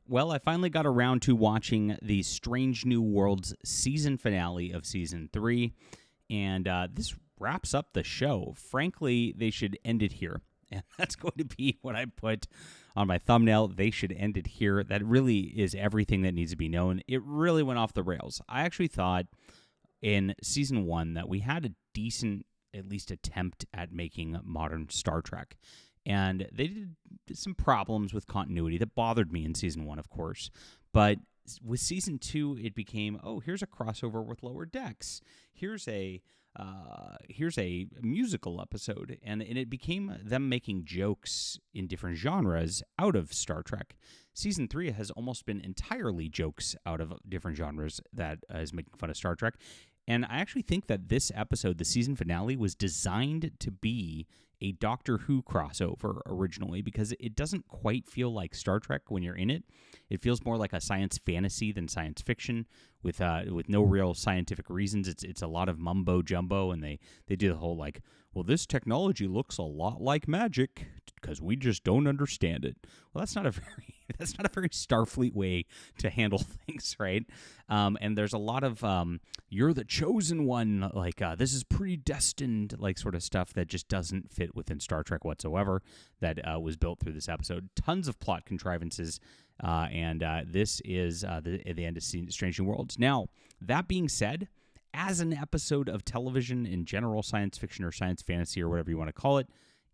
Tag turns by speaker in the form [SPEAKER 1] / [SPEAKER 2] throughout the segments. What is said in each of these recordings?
[SPEAKER 1] Well, I finally got around to watching the Strange New Worlds season finale of season 3, and this wraps up the show. Frankly, they should end it here, and that's going to be what I put on my thumbnail. They should end it here. That really is everything that needs to be known. It really went off the rails. I actually thought in season 1 that we had a decent, at least, attempt at making modern Star Trek. And they did some problems with continuity that bothered me in season 1, of course. But with season 2, it became, here's a crossover with Lower Decks. Here's a musical episode. And it became them making jokes in different genres out of Star Trek. Season 3 has almost been entirely jokes out of different genres that is making fun of Star Trek. And I actually think that this episode, the season finale, was designed to be a Doctor Who crossover originally, because it doesn't quite feel like Star Trek when you're in it. It feels more like a science fantasy than science fiction, with no real scientific reasons. It's a lot of mumbo jumbo, and they do the whole this technology looks a lot like magic because we just don't understand it. Well, that's not a very Starfleet way to handle things, right? And there's a lot of you're the chosen one, this is predestined, sort of stuff that just doesn't fit within Star Trek whatsoever. That was built through this episode. Tons of plot contrivances, and this is the end of Strange New Worlds. Now, that being said, as an episode of television in general, science fiction or science fantasy or whatever you want to call it,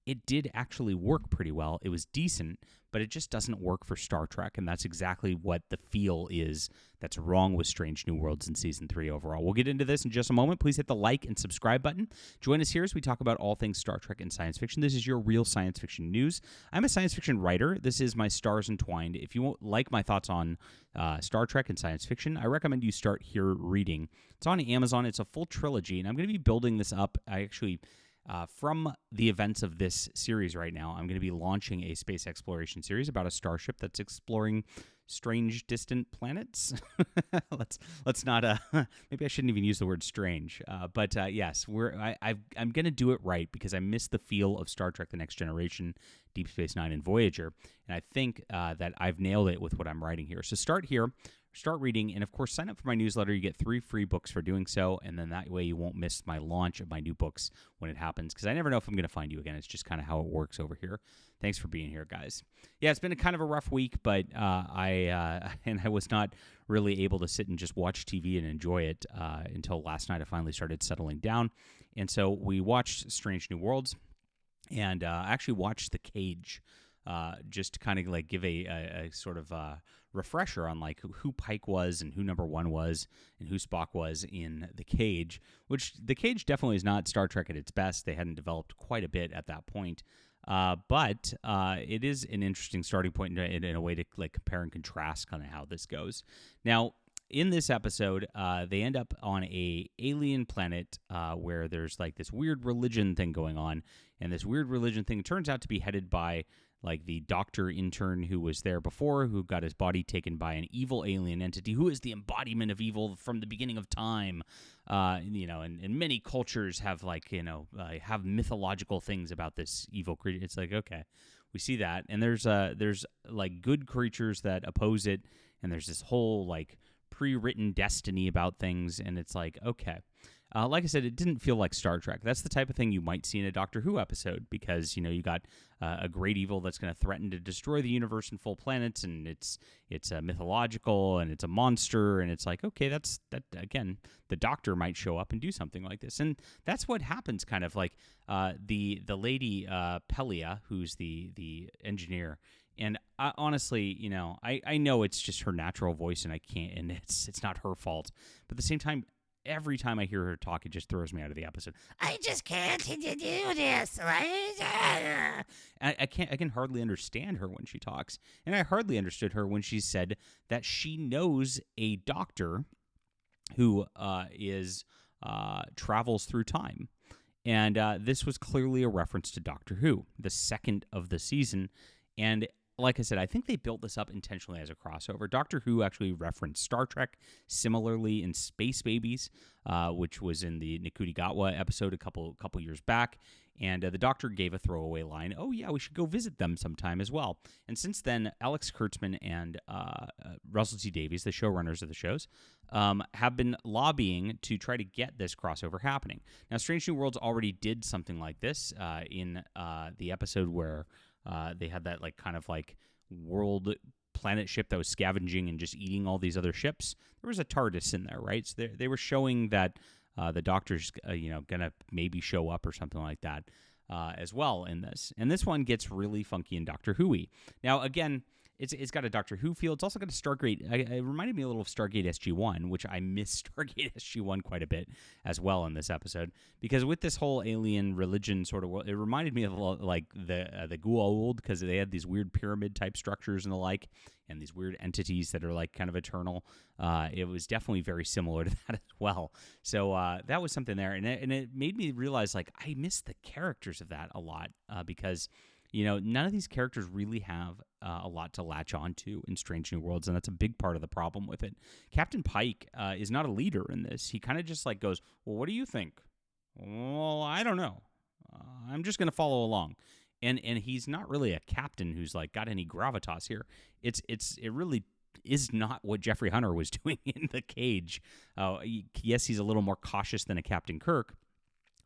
[SPEAKER 1] it did actually work pretty well. It was decent, but it just doesn't work for Star Trek, and that's exactly what the feel is that's wrong with Strange New Worlds in Season 3 overall. We'll get into this in just a moment. Please hit the like and subscribe button. Join us here as we talk about all things Star Trek and science fiction. This is your real science fiction news. I'm a science fiction writer. This is my Stars Entwined. If you like my thoughts on Star Trek and science fiction, I recommend you start here reading. It's on Amazon. It's a full trilogy, and I'm going to be building this up. From the events of this series right now, I'm going to be launching a space exploration series about a starship that's exploring strange, distant planets. let's not. Maybe I shouldn't even use the word strange. But yes, I'm going to do it right because I miss the feel of Star Trek: The Next Generation, Deep Space Nine, and Voyager, and I think that I've nailed it with what I'm writing here. So start here. Start reading, and of course, sign up for my newsletter. You get 3 free books for doing so, and then that way you won't miss my launch of my new books when it happens, because I never know if I'm going to find you again. It's just kind of how it works over here. Thanks for being here, guys. Yeah, it's been a kind of a rough week, but I was not really able to sit and just watch TV and enjoy it until last night. I finally started settling down, and so we watched Strange New Worlds, and I actually watched The Cage, just to kind of give a sort of refresher on who Pike was and who Number 1 was and who Spock was in The Cage, which The Cage definitely is not Star Trek at its best. They hadn't developed quite a bit at that point, but it is an interesting starting point in a way to compare and contrast kind of how this goes. Now, in this episode, they end up on a alien planet where there's this weird religion thing going on, and this weird religion thing turns out to be headed by the doctor intern who was there before, who got his body taken by an evil alien entity who is the embodiment of evil from the beginning of time. And many cultures have have mythological things about this evil creature. It's okay, we see that, and there's good creatures that oppose it, and there's this whole pre-written destiny about things, and it's okay. Like I said, it didn't feel like Star Trek. That's the type of thing you might see in a Doctor Who episode, because you got a great evil that's going to threaten to destroy the universe and full planets, and it's mythological, and it's a monster, and it's okay, that again, the Doctor might show up and do something like this, and that's what happens. Kind of the lady Pelia, who's the engineer. And honestly, I know it's just her natural voice, and I can't, and it's not her fault. But at the same time, every time I hear her talk, it just throws me out of the episode. I just can't do this. I can hardly understand her when she talks, and I hardly understood her when she said that she knows a doctor who travels through time. And this was clearly a reference to Doctor Who, the second of the season, and like I said, I think they built this up intentionally as a crossover. Doctor Who actually referenced Star Trek similarly in Space Babies, which was in the Nikuti Gatwa episode a couple years back. And the Doctor gave a throwaway line, "Oh yeah, we should go visit them sometime as well." And since then, Alex Kurtzman and Russell T Davies, the showrunners of the shows, have been lobbying to try to get this crossover happening. Now, Strange New Worlds already did something like this in the episode where they had that kind of world planet ship that was scavenging and just eating all these other ships. There was a TARDIS in there, right? So they were showing that the Doctor's gonna maybe show up or something like that as well in this. And this one gets really funky and Doctor Who-y. Now, again, it's got a Doctor Who feel. It's also got a Stargate. It reminded me a little of Stargate SG-1, which I miss Stargate SG-1 quite a bit as well in this episode, because with this whole alien religion sort of world, it reminded me of the Goa'uld, because they had these weird pyramid type structures and the like, and these weird entities that are kind of eternal. It was definitely very similar to that as well. So that was something there, and it made me realize I miss the characters of that a lot because none of these characters really have a lot to latch on to in Strange New Worlds, and that's a big part of the problem with it. Captain Pike is not a leader in this. He kind of just goes, "Well, what do you think?" "Well, I don't know. I'm just going to follow along." And he's not really a captain who's got any gravitas here. It really is not what Jeffrey Hunter was doing in The Cage. Yes, he's a little more cautious than a Captain Kirk,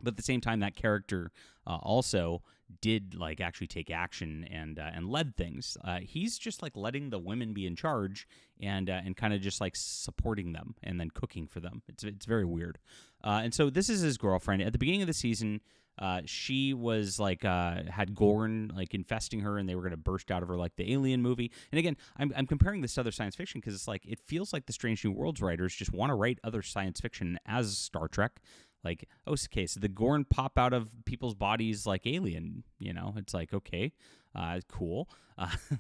[SPEAKER 1] but at the same time, that character also did actually take action and led things. He's just letting the women be in charge and kind of just supporting them and then cooking for them. It's very weird. And so this is his girlfriend. At the beginning of the season, she was had Gorn infesting her, and they were going to burst out of her like the Alien movie. And again, I'm comparing this to other science fiction because it's it feels like the Strange New Worlds writers just want to write other science fiction as Star Trek. Okay, so the Gorn pop out of people's bodies like Alien, it's okay, cool.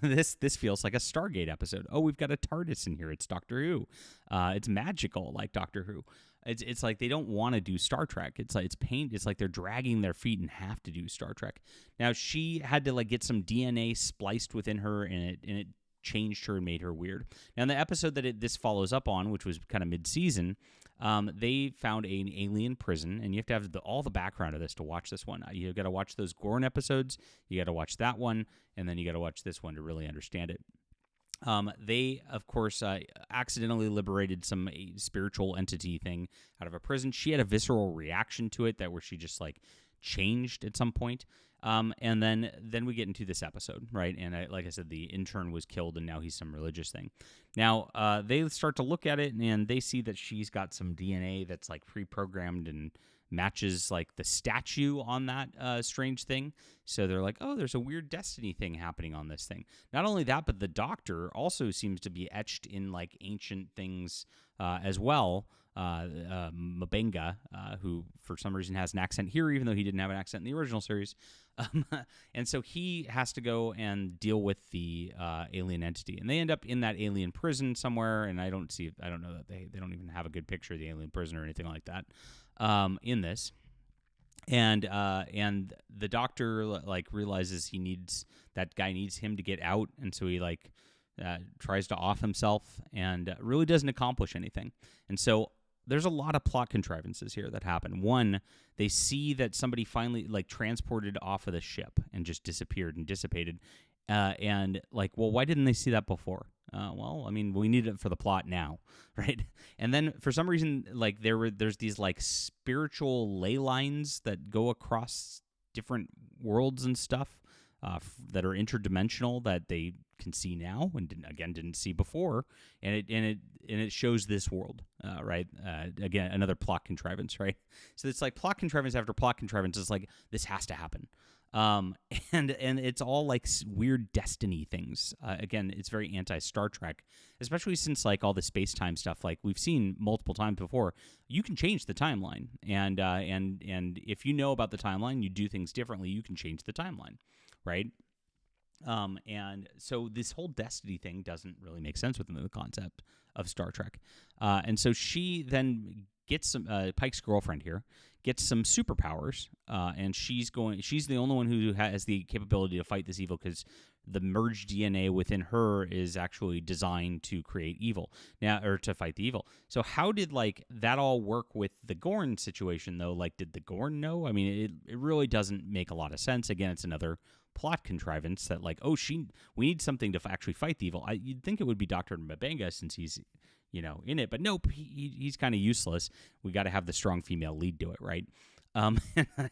[SPEAKER 1] This feels like a Stargate episode. Oh, we've got a TARDIS in here. It's Doctor Who. It's magical like Doctor Who. It's they don't want to do Star Trek. It's pain. It's they're dragging their feet and have to do Star Trek. Now, she had to get some DNA spliced within her, and it changed her and made her weird. Now, in the episode that this follows up on, which was kind of mid-season, they found an alien prison, and you have to have all the background of this to watch this one. You got to watch those Gorn episodes, you got to watch that one, and then you got to watch this one to really understand it. They, of course, accidentally liberated some spiritual entity thing out of a prison. She had a visceral reaction to it where she just changed at some point. And then we get into this episode, right? And like I said, the intern was killed, and now he's some religious thing. Now, they start to look at it, and they see that she's got some DNA that's pre-programmed and matches the statue on that strange thing. So they're oh, there's a weird destiny thing happening on this thing. Not only that, but the Doctor also seems to be etched in ancient things as well. Mabenga, who for some reason has an accent here, even though he didn't have an accent in the original series. And so he has to go and deal with the alien entity, and they end up in that alien prison somewhere. And I don't know that they don't even have a good picture of the alien prison or anything like that in this. And the Doctor realizes that guy needs him to get out, and so he tries to off himself and really doesn't accomplish anything. And so there's a lot of plot contrivances here that happen. One, they see that somebody finally transported off of the ship and just disappeared and dissipated. And well, why didn't they see that before? Well, I mean, we need it for the plot now, right? And then for some reason, there's these spiritual ley lines that go across different worlds and stuff that are interdimensional that they can see now and didn't see before, and it shows this world, right? Again, another plot contrivance, right? So it's plot contrivance after plot contrivance. It's this has to happen. And it's all weird destiny things. Again, it's very anti-Star Trek, especially since all the space-time stuff we've seen multiple times before. You can change the timeline, and if you know about the timeline, you do things differently. You can change the timeline, right? And so this whole destiny thing doesn't really make sense within the concept of Star Trek. And so she then gets some Pike's girlfriend here gets some superpowers, and she's the only one who has the capability to fight this evil, because the merged DNA within her is actually designed to create evil now, or to fight the evil. So how did like that all work with the Gorn situation though? Like, did the Gorn know? I mean, it really doesn't make a lot of sense. Again, it's another plot contrivance that like, oh, we need something to actually fight the evil. You'd think it would be Dr. Mbenga since he's in it, but nope, he's kind of useless. We got to have the strong female lead do it, right?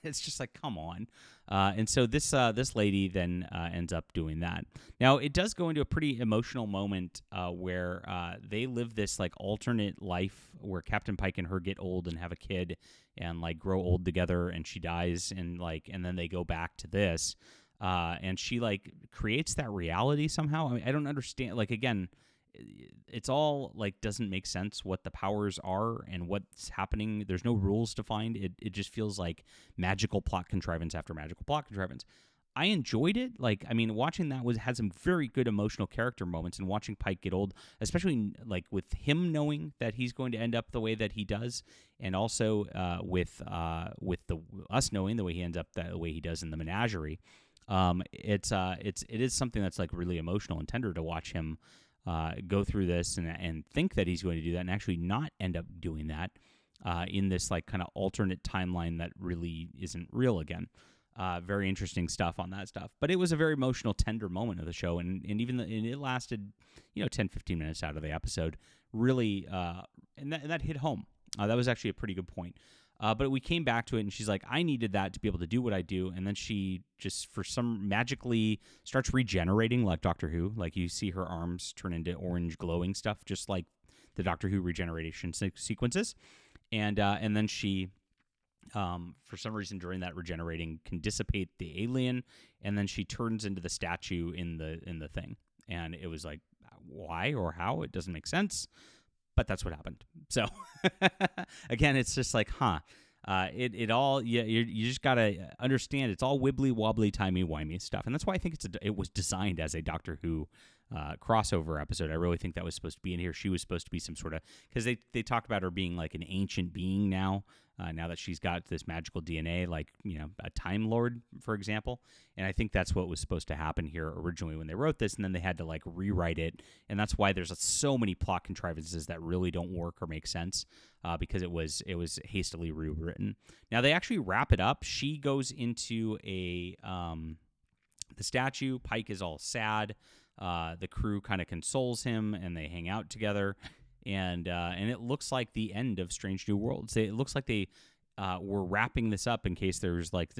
[SPEAKER 1] It's just like, come on. And so this lady then ends up doing that. Now, it does go into a pretty emotional moment where they live this like alternate life where Captain Pike and her get old and have a kid and like grow old together, and she dies, and then they go back to this, and she like creates that reality somehow. I mean, I don't understand. Like, again, it's all like doesn't make sense what the powers are and what's happening. There's no rules defined. It just feels like magical plot contrivance after magical plot contrivance. I enjoyed it. Like, I mean, watching that had some very good emotional character moments, and watching Pike get old, especially like with him knowing that he's going to end up the way that he does, and also with us knowing the way he ends up the way he does in the menagerie. It is something that's like really emotional and tender to watch him go through this and think that he's going to do that and actually not end up doing that in this like kind of alternate timeline that really isn't real again. Very interesting stuff on that stuff. But it was a very emotional, tender moment of the show, and even it lasted 10, 15 minutes out of the episode. Really, and that hit home. That was actually a pretty good point. But we came back to it, and she's like, I needed that to be able to do what I do. And then she just, for some magically, starts regenerating like Doctor Who. Like, you see her arms turn into orange glowing stuff, just like the Doctor Who regeneration sequences. And then she, for some reason during that regenerating, can dissipate the alien, and then she turns into the statue in the thing. And it was like, why or how? It doesn't make sense. But that's what happened. So, again, it's just like, it all, you just got to understand it's all wibbly wobbly, timey-wimey stuff. And that's why I think it was designed as a Doctor Who crossover episode. I really think that was supposed to be in here. She was supposed to be some sort of, because they talk about her being like an ancient being now that she's got this magical DNA, like, a Time Lord, for example. And I think that's what was supposed to happen here originally when they wrote this, and then they had to like rewrite it. And that's why there's so many plot contrivances that really don't work or make sense because it was hastily rewritten. Now they actually wrap it up. She goes into the statue. Pike is all sad. The crew kind of consoles him, and they hang out together. And it looks like the end of Strange New Worlds. It looks like they were wrapping this up in case there's like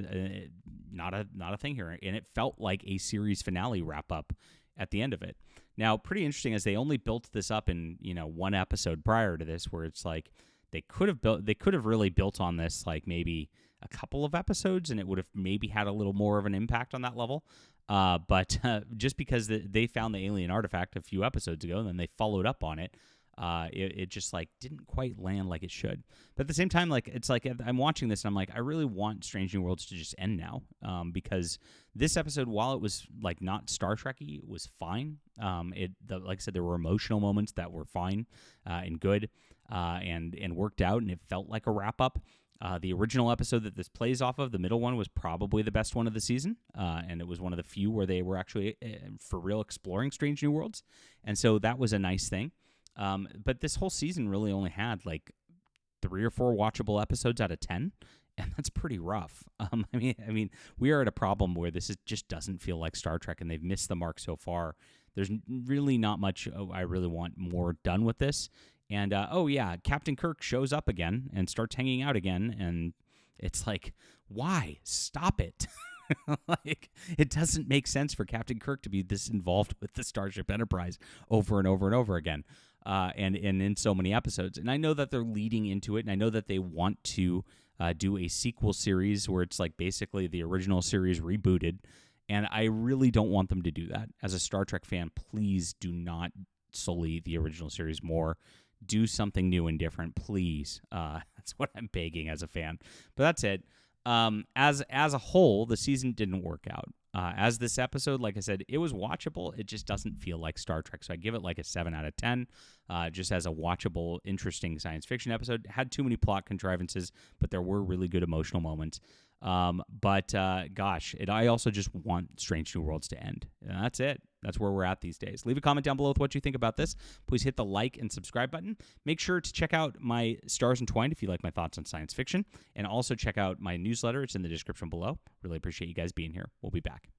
[SPEAKER 1] not a thing here, and it felt like a series finale wrap up at the end of it. Now, pretty interesting as they only built this up in one episode prior to this, where it's like they could have really built on this like maybe a couple of episodes, and it would have maybe had a little more of an impact on that level. But just because they found the alien artifact a few episodes ago, and then they followed up on it. It just like didn't quite land like it should. But at the same time, like it's like I'm watching this and I'm like, I really want Strange New Worlds to just end now, because this episode, while it was like not Star Trek-y, it was fine. Like I said, there were emotional moments that were fine and good and worked out, and it felt like a wrap up. The original episode that this plays off of, the middle one, was probably the best one of the season, and it was one of the few where they were actually for real exploring Strange New Worlds, and so that was a nice thing. But this whole season really only had like 3 or 4 watchable episodes out of 10, and that's pretty rough. I mean, we are at a problem where this just doesn't feel like Star Trek, and they've missed the mark so far. There's really not much I really want more done with this. And Captain Kirk shows up again and starts hanging out again, and it's like, why? Stop it. Like, it doesn't make sense for Captain Kirk to be this involved with the Starship Enterprise over and over and over again, and in so many episodes. And I know that they're leading into it, and I know that they want to do a sequel series where it's like basically the original series rebooted, and I really don't want them to do that. As a Star Trek fan, please do not sully the original series more. Do something new and different, please. That's what I'm begging as a fan. But that's it. As a whole, the season didn't work out. As this episode, like I said, it was watchable. It just doesn't feel like Star Trek. So I give it like a 7 out of 10, just as a watchable, interesting science fiction episode. Had too many plot contrivances, but there were really good emotional moments. Gosh, I also just want Strange New Worlds to end. And that's it. That's where we're at these days. Leave a comment down below with what you think about this. Please hit the like and subscribe button. Make sure to check out my Stars Entwined if you like my thoughts on science fiction. And also check out my newsletter. It's in the description below. Really appreciate you guys being here. We'll be back.